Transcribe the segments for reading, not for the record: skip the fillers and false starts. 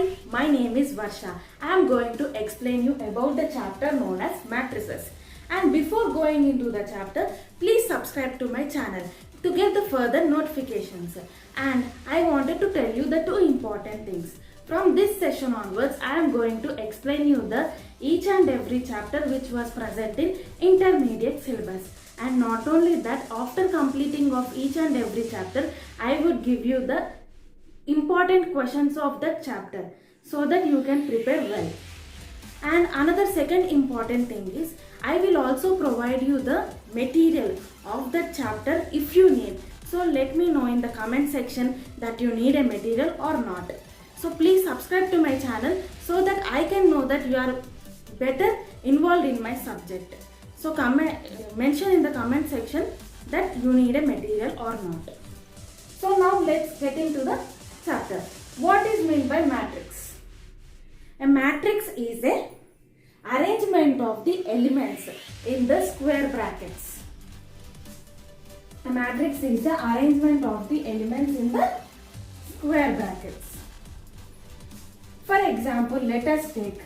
Hi, my name is Varsha. I am going to explain you about the chapter known as matrices. And before going into the chapter, please subscribe to my channel to get the further notifications. And I wanted to tell you the two important things. From this session onwards, I am going to explain you the each and every chapter which was present in intermediate syllabus. And not only that, after completing of each and every chapter, I would give you the important questions of that chapter so that you can prepare well. And another second important thing is I will also provide you the material of that chapter if you need. So let me know in the comment section that you need a material or not. So please subscribe to my channel so that I can know that you are better involved in my subject. So mention in the comment section that you need a material or not. So now let's get into the chapter. What is meant by matrix? A matrix is a arrangement of the elements in the square brackets. A matrix is the arrangement of the elements in the square brackets. For example, let us take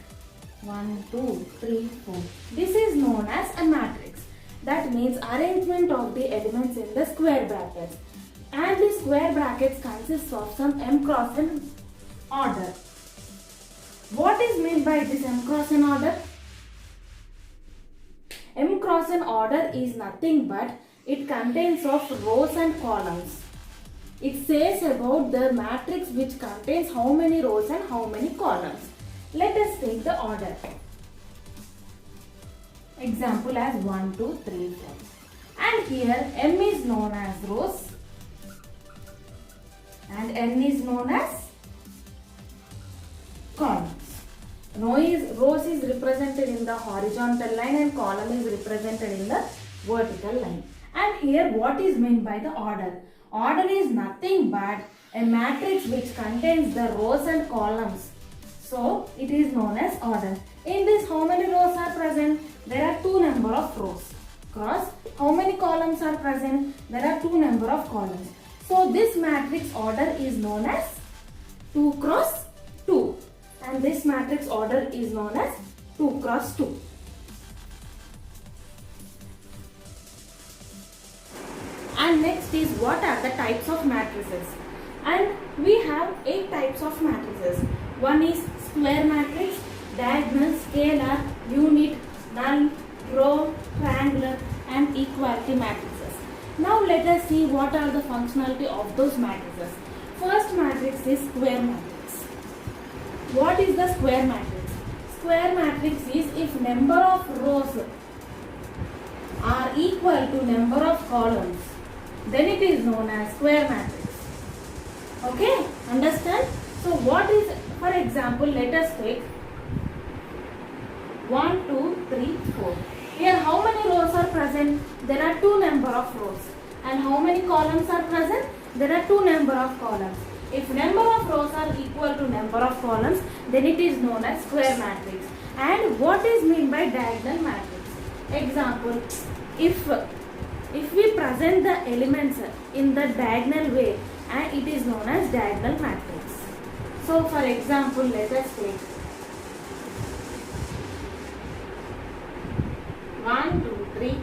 1, 2, 3, 4. This is known as a matrix. That means arrangement of the elements in the square brackets. And the square brackets consists of some m cross n order. What is meant by this m cross n order? M cross n order is nothing but it contains of rows and columns. It says about the matrix which contains how many rows and how many columns. Let us take the order. Example as 1, 2, 3, 4. And here m is known as rows and n is known as columns. Rows is represented in the horizontal line and column is represented in the vertical line. And here what is meant by the order? Order is nothing but a matrix which contains the rows and columns. So it is known as order. In this, how many rows are present? There are 2 number of rows. Cross, how many columns are present? There are 2 number of columns. So this matrix order is known as 2 cross 2. And this matrix order is known as 2 cross 2. And next is what are the types of matrices? And we have 8 types of matrices. One is square matrix, diagonal, scalar, unit, null, row, triangular and equality matrices. Now let us see what are the functionality of those matrices. First matrix is square matrix. What is the square matrix? Square matrix is if number of rows are equal to number of columns, then it is known as square matrix. Okay, understand? So what is, for example, let us take 1, 2, 3, 4. Here how many rows are present? There are 2 number of rows. And how many columns are present? There are 2 number of columns. If number of rows are equal to number of columns, then it is known as square matrix. And what is meant by diagonal matrix? Example, if we present the elements in the diagonal way, and it is known as diagonal matrix. So for example, let us take 1, 2, 3,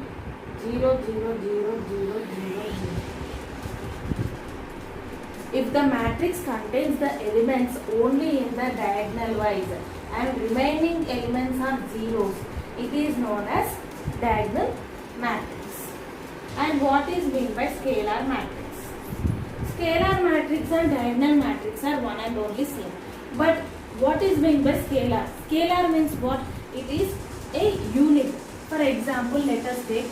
0, 0, 0, 0, 0, 0. If the matrix contains the elements only in the diagonal wise and remaining elements are zeros, it is known as diagonal matrix. And what is meant by scalar matrix? Scalar matrix and diagonal matrix are one and only same. But what is meant by scalar? Scalar means what? It is a unit. For example, let us take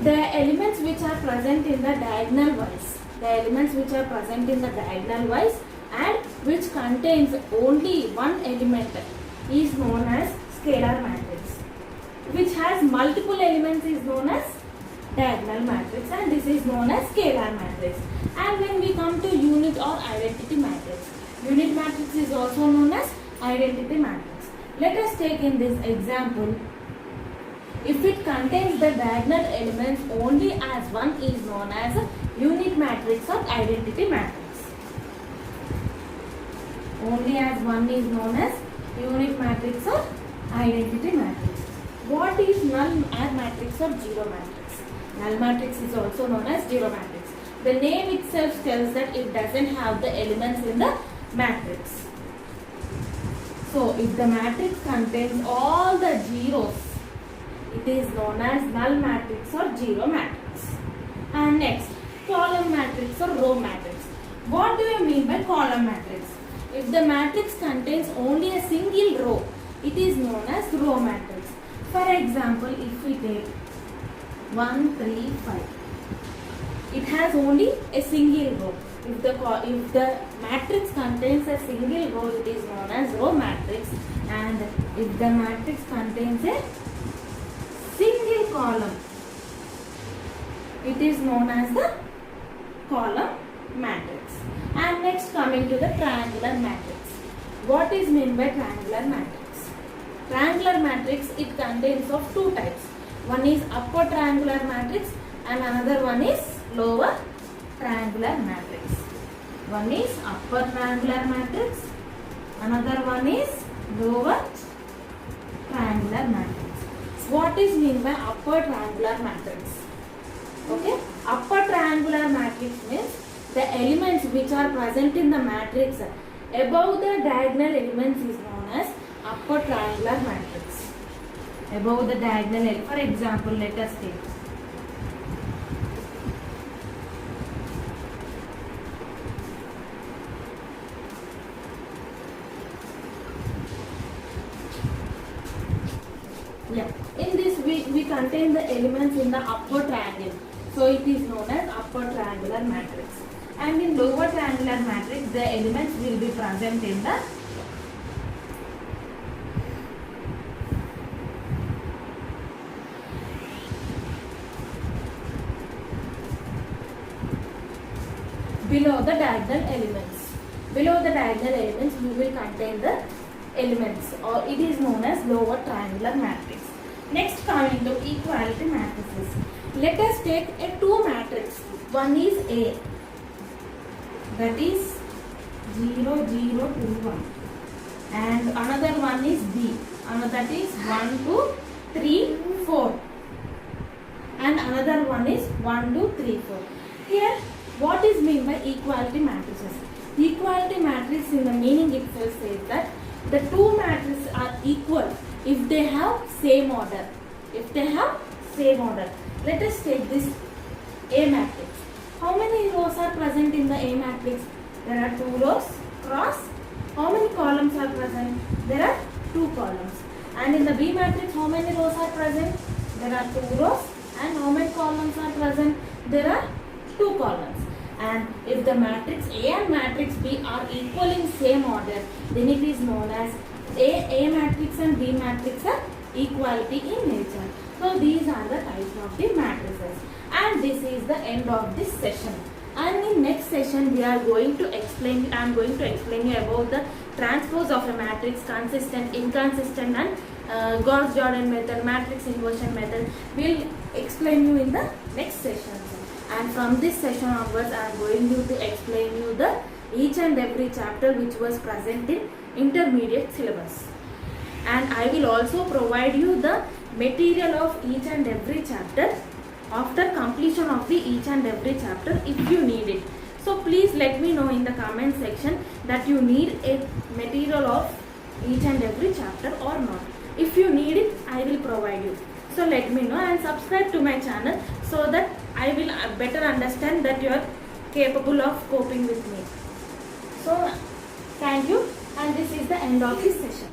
the elements which are present in the diagonal wise. The elements which are present in the diagonal wise and which contains only one element is known as scalar matrix. Which has multiple elements is known as diagonal matrix, and this is known as scalar matrix. And when we come to unit or identity matrix, unit matrix is also known as identity matrix. Let us take in this example If it contains the diagonal elements only as one is known as a unit matrix or identity matrix. Only as one is known as unit matrix or identity matrix. What is null matrix or zero matrix? Null matrix is also known as zero matrix. The name itself tells that it doesn't have the elements in the matrix. So if the matrix contains all the zeros, it is known as null matrix or zero matrix. And next, column matrix or row matrix. What do you mean by column matrix? If the matrix contains only a single row, it is known as row matrix. For example, if we take 1, 3, 5, it has only a single row. If the matrix contains a single row, it is known as row matrix. And if the matrix contains a single column, it is known as the column matrix. And next, coming to the triangular matrix. What is meant by triangular matrix? Triangular matrix, it contains of two types. One is upper triangular matrix and another one is lower triangular matrix. One is upper triangular matrix, another one is lower triangular matrix. What is meant by upper triangular matrix? Okay, upper triangular matrix means the elements which are present in the matrix above the diagonal elements is known as upper triangular matrix. Above the diagonal element. For example, let us take in this we contain the elements in the upper triangle. So it is known as upper triangular matrix. And in lower triangular matrix, the elements will be present in the below the diagonal elements. Below the diagonal elements, we will contain the elements, or it is known as lower triangular matrix. Next, coming to equality matrices. Let us take a two matrix. One is A, that is 0, 0, 2, 1, and another one is B, and that is 1, 2, 3, 4, and another one is 1, 2, 3, 4. Here, what is meant by equality matrices? Equality matrix in the meaning itself says that the two matrices are equal if they have same order. If they have same order. Let us take this A matrix. How many rows are present in the A matrix? There are 2 rows cross. How many columns are present? There are 2 columns. And in the B matrix, how many rows are present? There are 2 rows. And how many columns are present? There are 2 columns. And if the matrix A and matrix B are equal in same order, then it is known as A matrix and B matrix are equality in nature. So these are the types of the matrices. And this is the end of this session. And in next session I am going to explain you about the transpose of a matrix, consistent, inconsistent, and Gauss-Jordan method, matrix inversion method. We'll explain you in the next session. And from this session onwards, I am going to explain you the each and every chapter which was present in intermediate syllabus. And I will also provide you the material of each and every chapter after completion of the each and every chapter if you need it. So please let me know in the comment section that you need a material of each and every chapter or not. If you need it, I will provide you. So let me know and subscribe to my channel so that I will better understand that you are capable of coping with me. So thank you, and this is the end of this session.